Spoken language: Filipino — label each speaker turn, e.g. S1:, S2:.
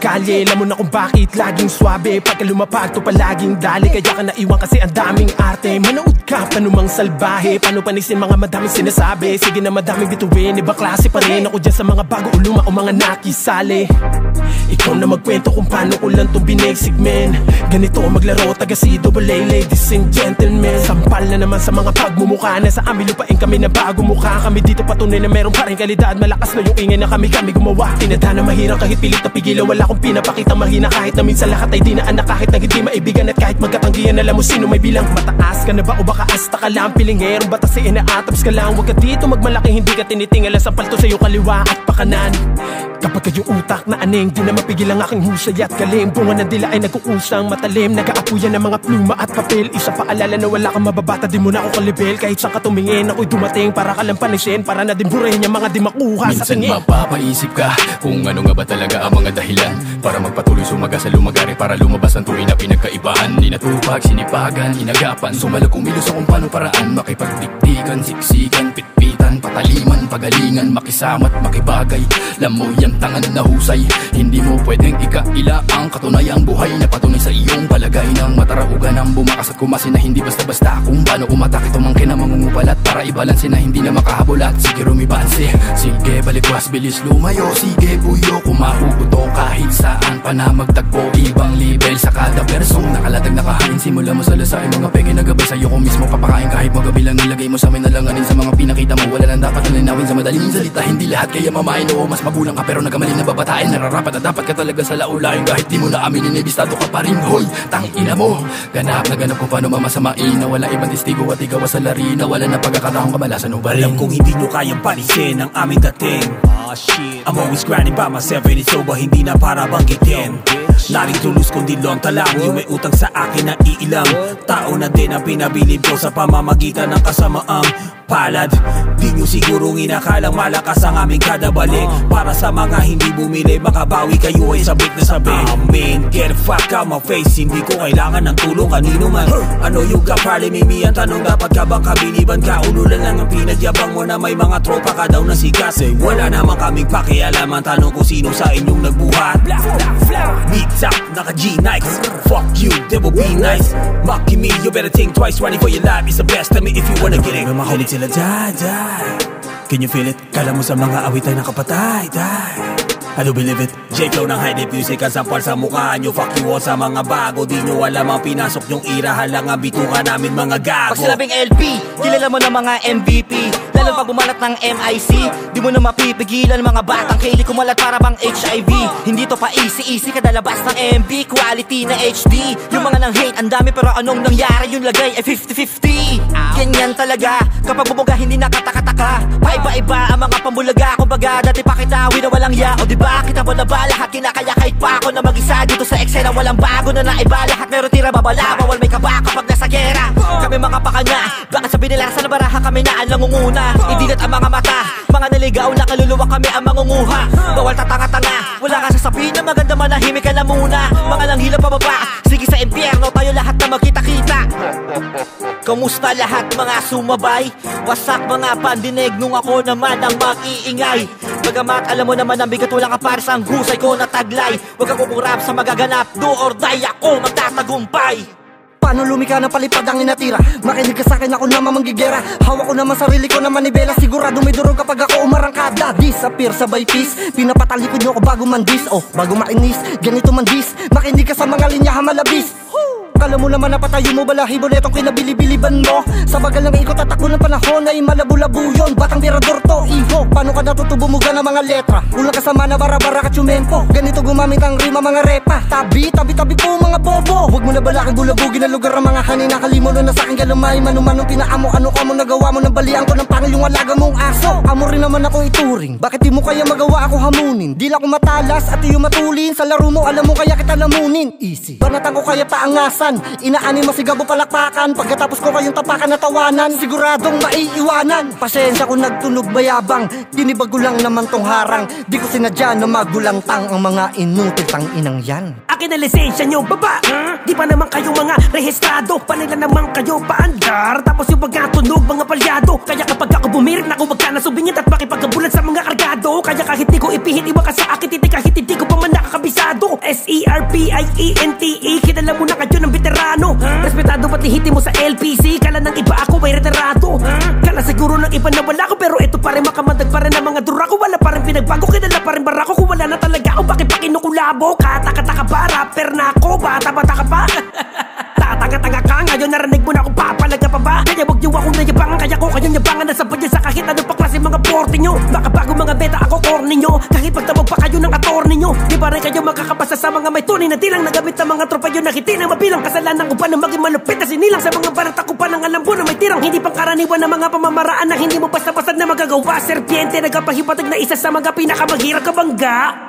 S1: kalye. Alam mo na kung bakit laging swabe, pagka lumapag to palaging dali. Kaya ka naiwan kasi ang daming arte. Manood ka pa numang salbahe, paano panisin mga madaming sinasabi. Sige na madaming bituin, iba klase pa rin ako dyan sa mga bago o luma o mga nakisali. Ikaw na magkwento kung paano ko lang itong binigsig, men. Ganito maglaro, taga CAA, ladies and gentlemen. Sampal na naman sa mga pagmumukha na sa amin lupain kami na bago mukha. Kami dito patunay na meron pa rin kalidad. Malakas na yung ingay na kami gumawa. Tinadha na mahirang kahit pilit na pigilan. Wala akong pinapakitang mahina kahit na minsan lahat ay dinaan na kahit na hindi maibigan. At kahit magkatanggihan alam mo sino may bilang. Mataas ka na ba o baka asta ka lang? Pilingerong batas ay inaatabs ka lang. Huwag ka dito magmalaki, hindi ka tinitingala sa palto sa'yo kaliwa at pakanan. Kapag yung utak na aning, di na mapigil ang aking husay at galing. Bunga ng dila ay nag-uusang matalim, nag-aapuyan ng mga pluma at papel. Isa paalala na wala kang mababata, di mo na ako kalibel. Kahit saan ka tumingin, ako'y dumating para ka lang panisin. Para na din burahin yung mga di makuha sa tingin.
S2: Minsan mapapaisip ka kung ano nga ba talaga ang mga dahilan para magpatuloy sumaga sa lumagari, para lumabas ang tunay na pinagkaibahan. Ninatupag, sinipagan, inagapan, sumalog kumilos sa kung paano paraan. Makipagdikdikan, siksikan, pitpitan, pataliman, pagalingan, makisamat, makibagay. Lamoy ang tangan na husay, hindi mo pwedeng ikaila ang katunayang buhay na patunay sa iyong palagay. Ng mataraugan ang bumakas at kumasin na hindi basta-basta kung paano umatak. Tumangkin na mangungupalat para ibalansin na hindi na makahabulat. Sige rumibanse, sige balikwas, bilis lumayo. Sige buyo, kumauuto kahit saan pa na magtagpo. Ibang level sa kada persong nakalatag nakahain. Simula mo sa lasain mga peke nagabay sa'yo kung mismo papakain. Kahit magabilang nilagay mo sa amin nalanganin sa mga pinakita mo. Wala lang dapat na linawin sa madaling salita. Hindi lahat kaya mamain o mas magulang ka pero nagkamali na babatain. Nararapat na dapat ka talaga sa laulain. Kahit di mo na aminin ay bistado ka pa rin. Hoy, tangina mo, ganap na ganap kung paano mamasamain. Na wala ibang testigo at ikaw sa larina. Wala na pagkakataong kamalasan o balin.
S3: Alam kong hindi nyo kayang palisin ang aming dating. I'm always grinding by myself and it's over, hindi na para banggitin. Laring tulus kundi lonta lang, yung may utang sa akin na iilang tao na din ang pinabilib ko sa pamamagitan ng kasamaang palad. Di nyo sigurong inakalang malakas ang aming kada balik. Para sa mga hindi bumili, makabawi kayo ay sabik na sabik. Amen, get the fuck out my face, hindi ko kailangan ng tulong kanino man. Ano yung kapali mimi ang tanong, dapat ka bang kabiliban ka? Ululan lang ang pinagyabang mo na may mga tropa ka daw na sikat. Say wala naman kaming pakialaman, tanong ko sino sa inyong nagbuhat. Beats up, naka G-Nikes, fuck you, they will be nice. Mocking me, you better think twice, running for your life is the best. Tell me if you wanna get it. May makulit sila, die, die. Can you feel it? Kala mo sa mga awit ay nakapatay, die. I do believe it. J-Flow ng high dip music ang sampal sa mukha nyo. Fuck you all sa mga bago, di nyo alam ang pinasok nyong ira. Halang ang bituka namin mga gago.
S4: Pag sinabing LP, kilala mo na mga MVP. Lalo pag bumalat ng MIC, di mo na mapipigilan mga batang kailik kumalat para bang HIV. Hindi to pa easy kadalabas ng MB, quality na HD. Yung mga nang hate, ang dami pero anong nangyari, yung lagay ay 50-50. Ganyan talaga, kapag bumuga hindi nakataka-taka. Paiba-iba ang mga pambulaga, kumbaga dati pa kitawi na walang ya. O diba, kita mo na ba lahat kinakaya kahit pa ako na mag-isa dito sa eksena. Walang bago na naiba, lahat meron tira babala. Bawal may kaba kapag nasa gera. Kami mga pakanya, baka sabi nila sa nabaraha kami na ang nangunguna. Idilat ang mga mata, mga naligaw na kaluluwa kami ang mangunguha. Bawal tatanga-tanga, wala ka sasabihin na maganda manahimik ka na muna. Mga langhila pababa, sige sa impyerno tayo lahat na magkita-kita. Kamusta lahat mga sumabay? Wasak mga pandinig nung ako naman ang mag-iingay. Bagamat alam mo naman ang bigat walang kapares ang husay ko na taglay. Huwag kang kukurap sa magaganap, do or die ako magtatagumpay.
S5: Paano lumika ng palipad ang inatira? Makinig ka sa'kin, ako naman manggigera. Hawak ko naman sarili ko na manibela. Sigurado may durog kapag ako umarangkada. Disappear sabay peace, pinapatalikod nyo ko bago man dis. Oh, bago mainis, ganito man dis. Makinig ka sa mga linyahan malabis. Kala mo naman napatayo mo balahibo netong kinabili-biliban mo. Sa bagal ng ikot at takbo ng panahon ay malabo-labo yun. Batang tirador to, iho. Paano ka natutubumugan ng mga letra? Kulang ka sa mana, bara-bara ka tsumempo. Ganito gumamit ang rima mga repa. Tabi po mga bobo. Huwag mo na balaking bulabugin na lugar ang mga hanin. Nakalimuno na sa'king galamay. Mano-manong pinaamo, ano ka mo nagawa mo. Nang balian ko ng pangil yung alaga mong aso. Amo rin naman ako ituring, bakit di mo kaya magawa ako hamunin? Di lang ko matalas at iyo matulin. Sa laro mo alam mo kaya kita lamunin. Easy, banatan ko kaya paangasan. Inaani mo sigabo palakpakan. Pagkatapos ko kayong tapakan na tawanan, siguradong maiiwanan. Pasensya kung nagtunog bayabang, dinibag ko lang naman tong harang. Di ko sinadya na magulangtang ang mga inutil tang inang yan.
S3: Akin na lisensya nyo, baba! Di pa naman kayo mga rehistrado, panila naman kayo paandar. Tapos yung pagkatunog, mga palyado. Kaya kapag ako bumirit, naku wag ka na subingit at makipagkabulan sa mga kargado. Kaya kahit di ko ipihit, iwan ka sa akin, titi kahit hindi ko pa man nakakabisado.
S1: P-I-E-N-T-E, kilala mo na kayo ng veterano. Respetado ba't lihitin mo sa LPC? Kala ng iba ako ay reterado. Kala siguro ng iba na wala ko, pero ito pa rin makamandag pa rin ang mga dura ko. Wala pa rin pinagbago, kilala pa rin barako. Kung wala na talaga ako, bakit pa kinukulabo? Kata-kata ba, rapper na ako, bata-bata ka pa. Tatanga-tanga ka, ngayon narinig mo na ako, papalaga pa ba? Kaya wag niyo akong nayabangan, kaya ko kayong yabangan. Nasa badya sa kahit ano pa klase mga porte nyo. Makabago mga beta ako, corny nyo. Kahit pagtawag pa kayo ng attorney nyo, di ba rin kayo makakabasa sa mga may tunay na tilang nagamit ng mga tropa yun na hindi na mabilang. Kasalanan ko pa na maging malupit na sinilang sa mga barat ako pa nang alam ko na may tirang. Hindi pang karaniwan na mga pamamaraan na hindi mo basta-basta na magagawa. Serpiente, nagpapahibatag na isa sa mga pinakamaghirap kabangga.